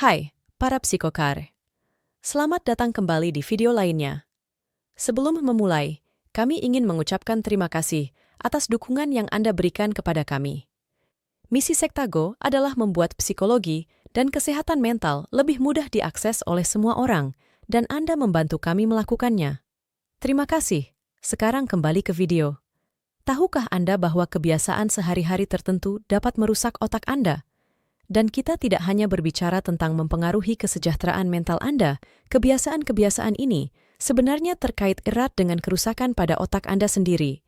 Hai, para psikokar. Selamat datang kembali di video lainnya. Sebelum memulai, kami ingin mengucapkan terima kasih atas dukungan yang Anda berikan kepada kami. Misi Sektago adalah membuat psikologi dan kesehatan mental lebih mudah diakses oleh semua orang, dan Anda membantu kami melakukannya. Terima kasih. Sekarang kembali ke video. Tahukah Anda bahwa kebiasaan sehari-hari tertentu dapat merusak otak Anda? Dan kita tidak hanya berbicara tentang mempengaruhi kesejahteraan mental Anda, kebiasaan-kebiasaan ini sebenarnya terkait erat dengan kerusakan pada otak Anda sendiri.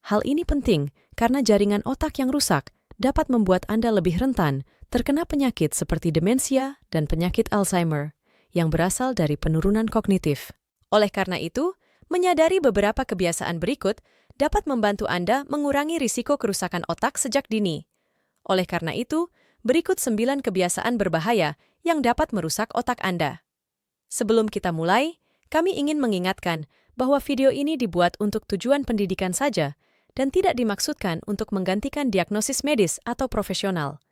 Hal ini penting karena jaringan otak yang rusak dapat membuat Anda lebih rentan terkena penyakit seperti demensia dan penyakit Alzheimer yang berasal dari penurunan kognitif. Oleh karena itu, menyadari beberapa kebiasaan berikut dapat membantu Anda mengurangi risiko kerusakan otak sejak dini. Oleh karena itu, berikut 9 kebiasaan berbahaya yang dapat merusak otak Anda. Sebelum kita mulai, kami ingin mengingatkan bahwa video ini dibuat untuk tujuan pendidikan saja dan tidak dimaksudkan untuk menggantikan diagnosis medis atau profesional.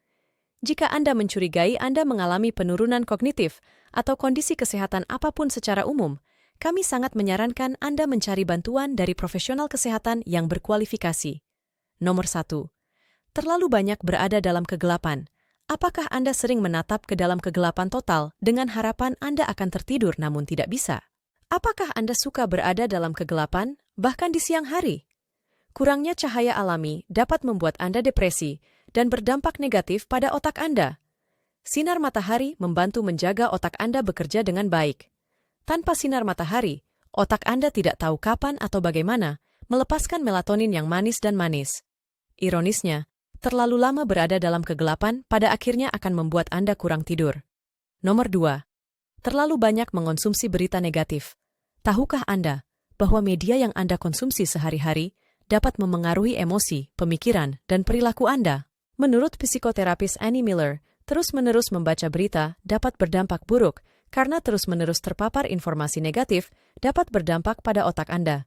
Jika Anda mencurigai Anda mengalami penurunan kognitif atau kondisi kesehatan apapun secara umum, kami sangat menyarankan Anda mencari bantuan dari profesional kesehatan yang berkualifikasi. Nomor 1. Terlalu banyak berada dalam kegelapan. Apakah Anda sering menatap ke dalam kegelapan total dengan harapan Anda akan tertidur namun tidak bisa? Apakah Anda suka berada dalam kegelapan, bahkan di siang hari? Kurangnya cahaya alami dapat membuat Anda depresi dan berdampak negatif pada otak Anda. Sinar matahari membantu menjaga otak Anda bekerja dengan baik. Tanpa sinar matahari, otak Anda tidak tahu kapan atau bagaimana melepaskan melatonin yang manis dan manis. Ironisnya, terlalu lama berada dalam kegelapan pada akhirnya akan membuat Anda kurang tidur. Nomor 2. Terlalu banyak mengonsumsi berita negatif. Tahukah Anda bahwa media yang Anda konsumsi sehari-hari dapat memengaruhi emosi, pemikiran, dan perilaku Anda? Menurut psikoterapis Annie Miller, terus-menerus membaca berita dapat berdampak buruk karena terus-menerus terpapar informasi negatif dapat berdampak pada otak Anda.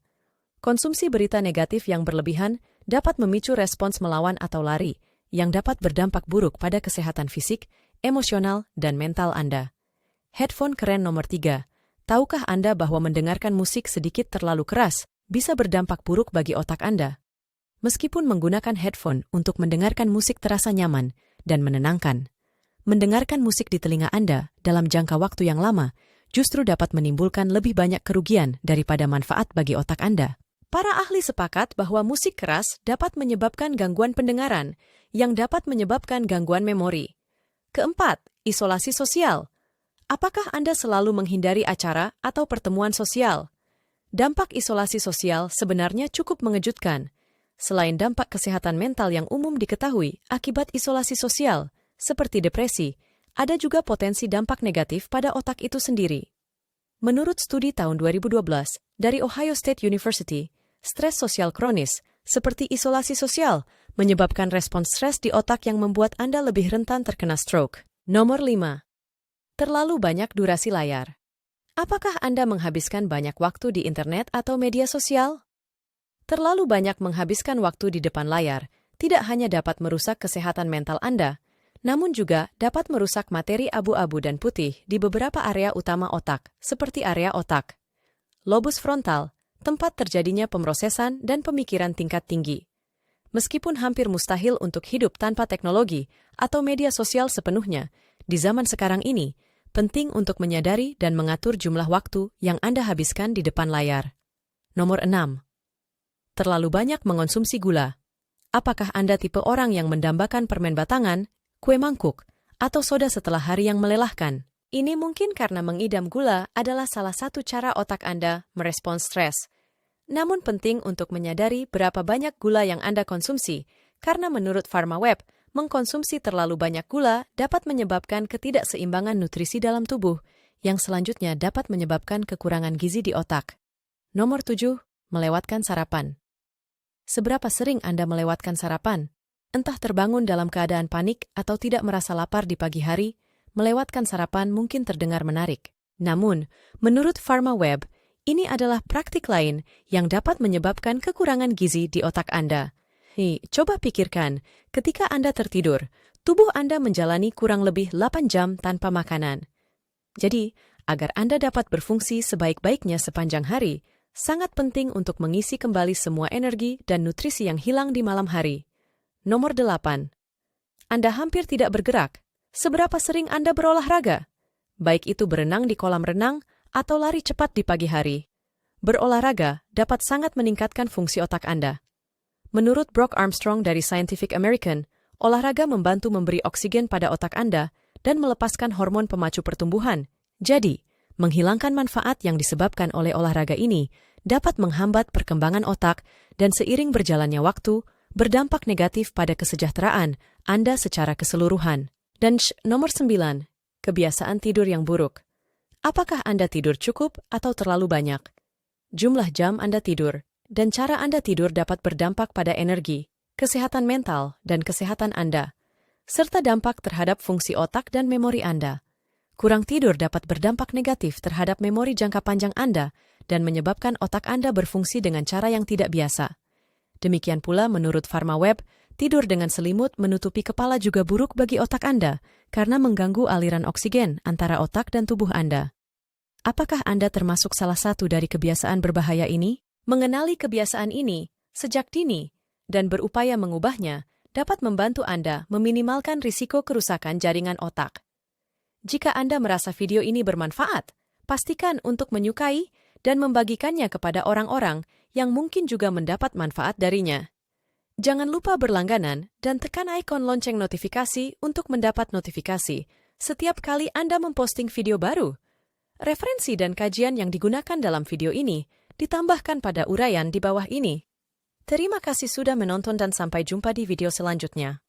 Konsumsi berita negatif yang berlebihan dapat memicu respons melawan atau lari, yang dapat berdampak buruk pada kesehatan fisik, emosional, dan mental Anda. Headphone keren nomor 3. Tahukah Anda bahwa mendengarkan musik sedikit terlalu keras bisa berdampak buruk bagi otak Anda? Meskipun menggunakan headphone untuk mendengarkan musik terasa nyaman dan menenangkan, mendengarkan musik di telinga Anda dalam jangka waktu yang lama justru dapat menimbulkan lebih banyak kerugian daripada manfaat bagi otak Anda. Para ahli sepakat bahwa musik keras dapat menyebabkan gangguan pendengaran, yang dapat menyebabkan gangguan memori. Keempat, isolasi sosial. Apakah Anda selalu menghindari acara atau pertemuan sosial? Dampak isolasi sosial sebenarnya cukup mengejutkan. Selain dampak kesehatan mental yang umum diketahui akibat isolasi sosial, seperti depresi, ada juga potensi dampak negatif pada otak itu sendiri. Menurut studi tahun 2012 dari Ohio State University, stres sosial kronis, seperti isolasi sosial, menyebabkan respons stres di otak yang membuat Anda lebih rentan terkena stroke. Nomor 5. Terlalu banyak durasi layar. Apakah Anda menghabiskan banyak waktu di internet atau media sosial? Terlalu banyak menghabiskan waktu di depan layar tidak hanya dapat merusak kesehatan mental Anda, namun juga dapat merusak materi abu-abu dan putih di beberapa area utama otak, seperti area otak lobus frontal, tempat terjadinya pemrosesan dan pemikiran tingkat tinggi. Meskipun hampir mustahil untuk hidup tanpa teknologi atau media sosial sepenuhnya, di zaman sekarang ini, penting untuk menyadari dan mengatur jumlah waktu yang Anda habiskan di depan layar. Nomor 6. Terlalu banyak mengonsumsi gula. Apakah Anda tipe orang yang mendambakan permen batangan, kue mangkuk, atau soda setelah hari yang melelahkan? Ini mungkin karena mengidam gula adalah salah satu cara otak Anda merespons stres. Namun penting untuk menyadari berapa banyak gula yang Anda konsumsi, karena menurut PharmaWeb, mengkonsumsi terlalu banyak gula dapat menyebabkan ketidakseimbangan nutrisi dalam tubuh, yang selanjutnya dapat menyebabkan kekurangan gizi di otak. Nomor 7. Melewatkan sarapan. Seberapa sering Anda melewatkan sarapan? Entah terbangun dalam keadaan panik atau tidak merasa lapar di pagi hari, melewatkan sarapan mungkin terdengar menarik. Namun, menurut PharmaWeb, ini adalah praktik lain yang dapat menyebabkan kekurangan gizi di otak Anda. Coba pikirkan, ketika Anda tertidur, tubuh Anda menjalani kurang lebih 8 jam tanpa makanan. Jadi, agar Anda dapat berfungsi sebaik-baiknya sepanjang hari, sangat penting untuk mengisi kembali semua energi dan nutrisi yang hilang di malam hari. Nomor 8. Anda hampir tidak bergerak. Seberapa sering Anda berolahraga? Baik itu berenang di kolam renang atau lari cepat di pagi hari. Berolahraga dapat sangat meningkatkan fungsi otak Anda. Menurut Brock Armstrong dari Scientific American, olahraga membantu memberi oksigen pada otak Anda dan melepaskan hormon pemacu pertumbuhan. Jadi, menghilangkan manfaat yang disebabkan oleh olahraga ini dapat menghambat perkembangan otak dan seiring berjalannya waktu, berdampak negatif pada kesejahteraan Anda secara keseluruhan. Dan nomor 9, kebiasaan tidur yang buruk. Apakah Anda tidur cukup atau terlalu banyak? Jumlah jam Anda tidur dan cara Anda tidur dapat berdampak pada energi, kesehatan mental, dan kesehatan Anda, serta dampak terhadap fungsi otak dan memori Anda. Kurang tidur dapat berdampak negatif terhadap memori jangka panjang Anda dan menyebabkan otak Anda berfungsi dengan cara yang tidak biasa. Demikian pula menurut PharmaWeb, tidur dengan selimut menutupi kepala juga buruk bagi otak Anda karena mengganggu aliran oksigen antara otak dan tubuh Anda. Apakah Anda termasuk salah satu dari kebiasaan berbahaya ini? Mengenali kebiasaan ini sejak dini dan berupaya mengubahnya dapat membantu Anda meminimalkan risiko kerusakan jaringan otak. Jika Anda merasa video ini bermanfaat, pastikan untuk menyukai dan membagikannya kepada orang-orang yang mungkin juga mendapat manfaat darinya. Jangan lupa berlangganan dan tekan ikon lonceng notifikasi untuk mendapat notifikasi setiap kali Anda memposting video baru. Referensi dan kajian yang digunakan dalam video ini ditambahkan pada uraian di bawah ini. Terima kasih sudah menonton dan sampai jumpa di video selanjutnya.